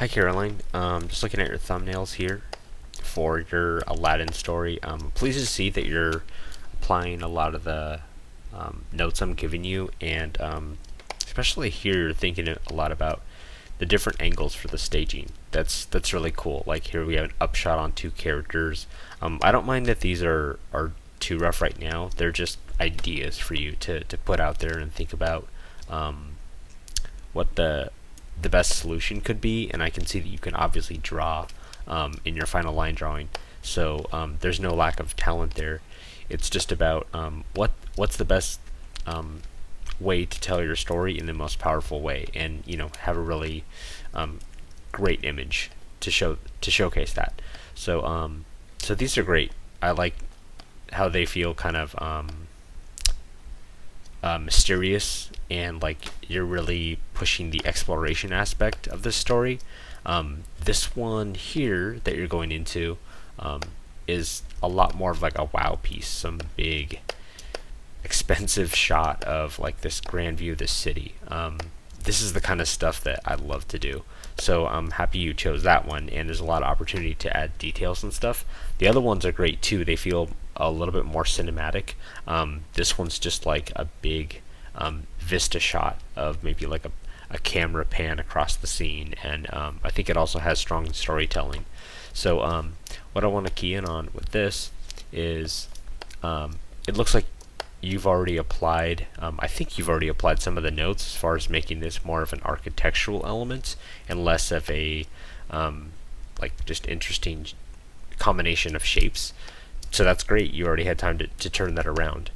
Hi Caroline, just looking at your thumbnails here for your Aladdin story. Pleased to see that you're applying a lot of the notes I'm giving you, and especially here you're thinking a lot about the different angles for the staging. That's really cool. Like here we have an upshot on two characters. I don't mind that these are too rough right now. They're just ideas for you to put out there and think about what the best solution could be, and I can see that you can obviously draw in your final line drawing. So there's no lack of talent there. It's just about what's the best way to tell your story in the most powerful way, and have a really great image to showcase that. So these are great. I like how they feel kind of mysterious, and like you're really pushing the exploration aspect of this story. This one here that you're going into is a lot more of like a wow piece, some big expensive shot of like this grand view of the city. This is the kind of stuff that I love to do. So I'm happy you chose that one, and there's a lot of opportunity to add details and stuff. The other ones are great too. They feel a little bit more cinematic. This one's just like a big vista shot of maybe like a camera pan across the scene, and I think it also has strong storytelling. So what I want to key in on with this is it looks like you've already applied, I think you've already applied some of the notes as far as making this more of an architectural element and less of a like just interesting combination of shapes. So that's great. You already had time to turn that around.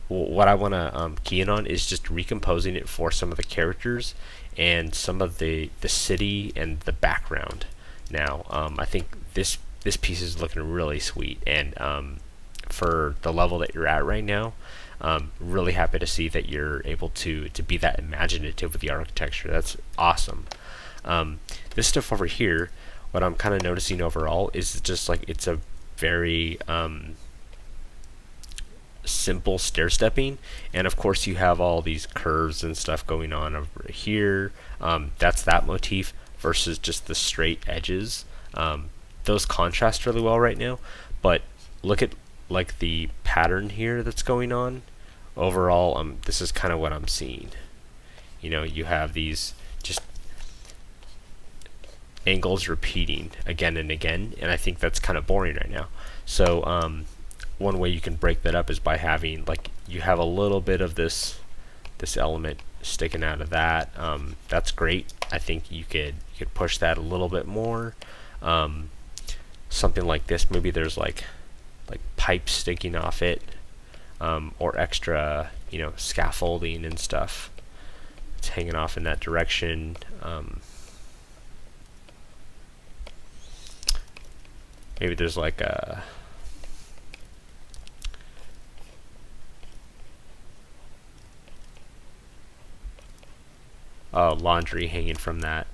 What I want to key in on is just recomposing it for some of the characters and some of the city and the background. Now, I think this piece is looking really sweet, and for the level that you're at right now, really happy to see that you're able to be that imaginative with the architecture. That's awesome. This stuff over here, what I'm kind of noticing overall is just like it's a very simple stair stepping, and of course you have all these curves and stuff going on over here. That's that motif versus just the straight edges. Those contrast really well right now, but look at like the pattern here that's going on overall. This is kind of what I'm seeing. You have these just angles repeating again and again, and I think that's kind of boring right now. So one way you can break that up is by having like you have a little bit of this element sticking out of that. That's great. I think you could push that a little bit more. Something like this, maybe there's like pipes sticking off it, or extra scaffolding and stuff. It's hanging off in that direction. Maybe there's like a laundry hanging from that.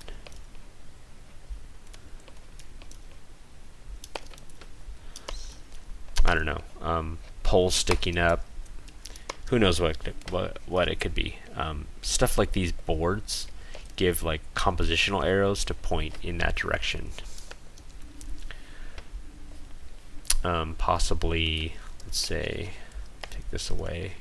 I don't know, poles sticking up. Who knows what it could be. Stuff like these boards give like compositional arrows to point in that direction. Possibly, let's say, take this away.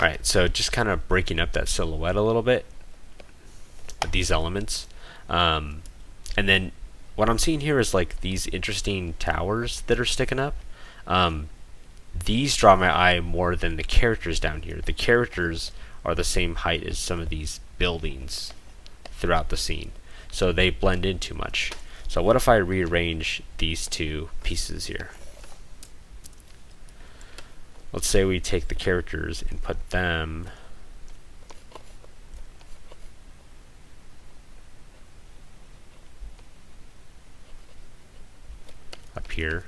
Alright, so just kind of breaking up that silhouette a little bit with these elements. And then what I'm seeing here is like these interesting towers that are sticking up. These draw my eye more than the characters down here. The characters are the same height as some of these buildings throughout the scene, so they blend in too much. So what if I rearrange these two pieces here? Let's say we take the characters and put them up here.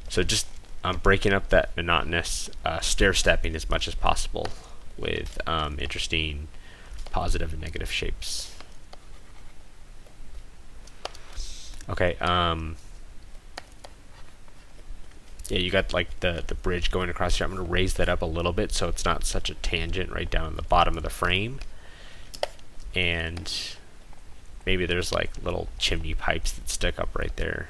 So just breaking up that monotonous stair-stepping as much as possible with interesting positive and negative shapes. Okay, yeah, you got like the bridge going across here. I'm going to raise that up a little bit so it's not such a tangent right down the bottom of the frame. And maybe there's like little chimney pipes that stick up right there.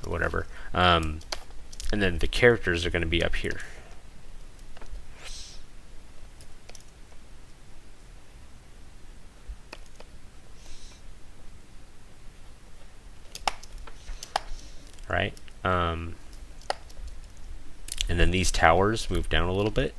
Or whatever. And then the characters are going to be up here. Right? And then these towers move down a little bit.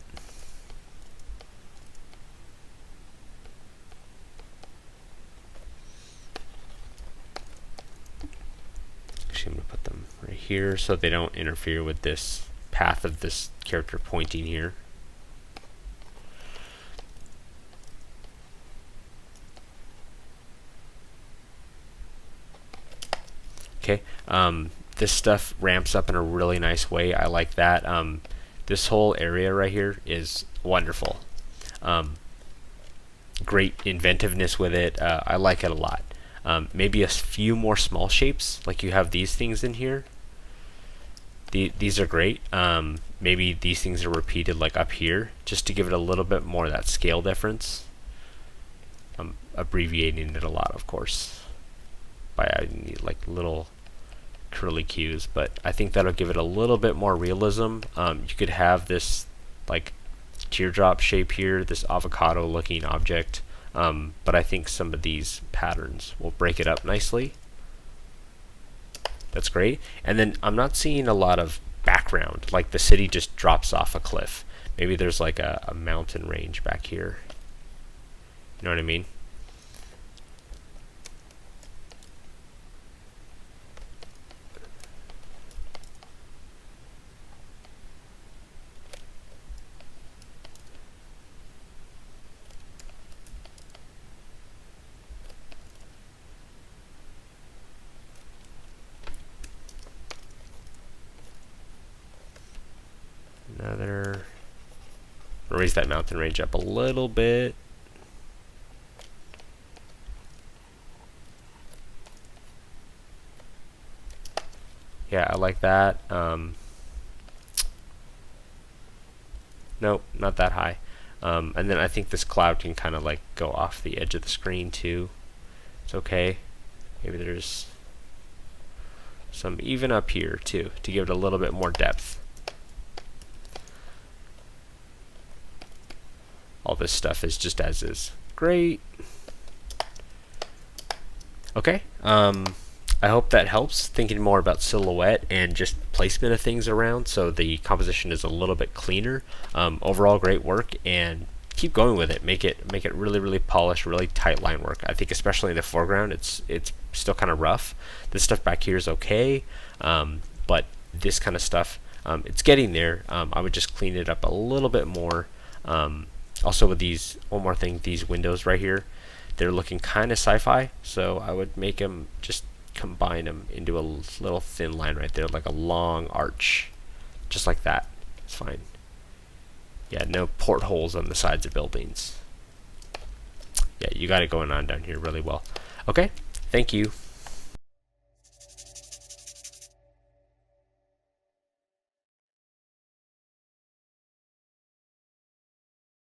Actually, I'm going to put them right here so they don't interfere with this path of this character pointing here. Okay. This stuff ramps up in a really nice way. I like that. This whole area right here is wonderful. Great inventiveness with it. I like it a lot. Maybe a few more small shapes, like you have these things in here. These are great. Maybe these things are repeated like up here, just to give it a little bit more of that scale difference. I'm abbreviating it a lot, of course, by adding like little curly cues, but I think that'll give it a little bit more realism. You could have this like teardrop shape here, this avocado looking object, but I think some of these patterns will break it up nicely. That's great. And then I'm not seeing a lot of background, like the city just drops off a cliff. Maybe there's like a mountain range back here. You know what I mean? Another. Raise that mountain range up a little bit. Yeah, I like that. Nope, not that high. And then I think this cloud can kind of like go off the edge of the screen too. It's okay. Maybe there's some even up here too, to give it a little bit more depth. All this stuff is just as is. Great. Okay. I hope that helps, thinking more about silhouette and just placement of things around so the composition is a little bit cleaner. Overall, great work, and keep going with it. Make it really, really polished, really tight line work. I think especially in the foreground, it's still kind of rough. This stuff back here is okay, but this kind of stuff, it's getting there. I would just clean it up a little bit more. Also with these, one more thing, these windows right here, they're looking kind of sci-fi, so I would make them just combine them into a little thin line right there, like a long arch, just like that. It's fine. Yeah, no portholes on the sides of buildings. Yeah, you got it going on down here really well. Okay, thank you.